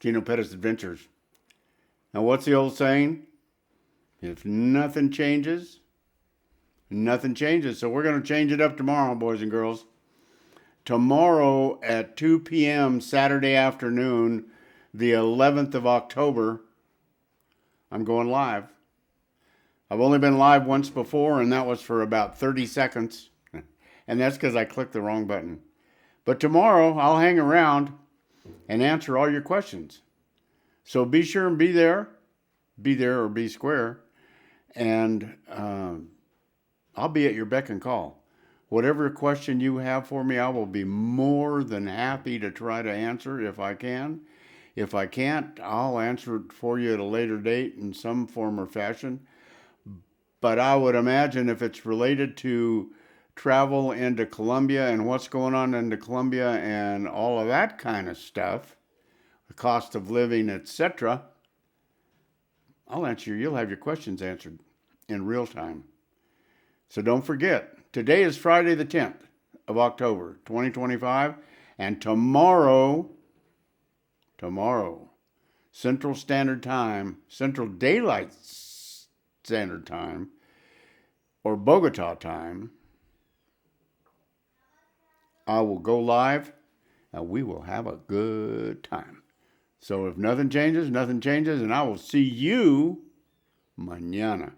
Kino Pettis Adventures. Now, what's the old saying? If nothing changes, nothing changes. So we're going to change it up tomorrow, boys and girls. Tomorrow at 2 p.m. Saturday afternoon, the 11th of October, I'm going live. I've only been live once before, and that was for about 30 seconds. And that's because I clicked the wrong button. But tomorrow, I'll hang around and answer all your questions. So be sure and be there. Be there or be square. And I'll be at your beck and call. Whatever question you have for me, I will be more than happy to try to answer if I can. If I can't, I'll answer it for you at a later date in some form or fashion. But I would imagine if it's related to travel into Colombia and what's going on into Colombia and all of that kind of stuff, the cost of living, etc., I'll answer you. You'll have your questions answered in real time. So don't forget, today is Friday the 10th of October, 2025, and tomorrow, Central Standard Time, Central Daylight Standard Time, or Bogota time, I will go live and we will have a good time. So if nothing changes, and I will see you mañana.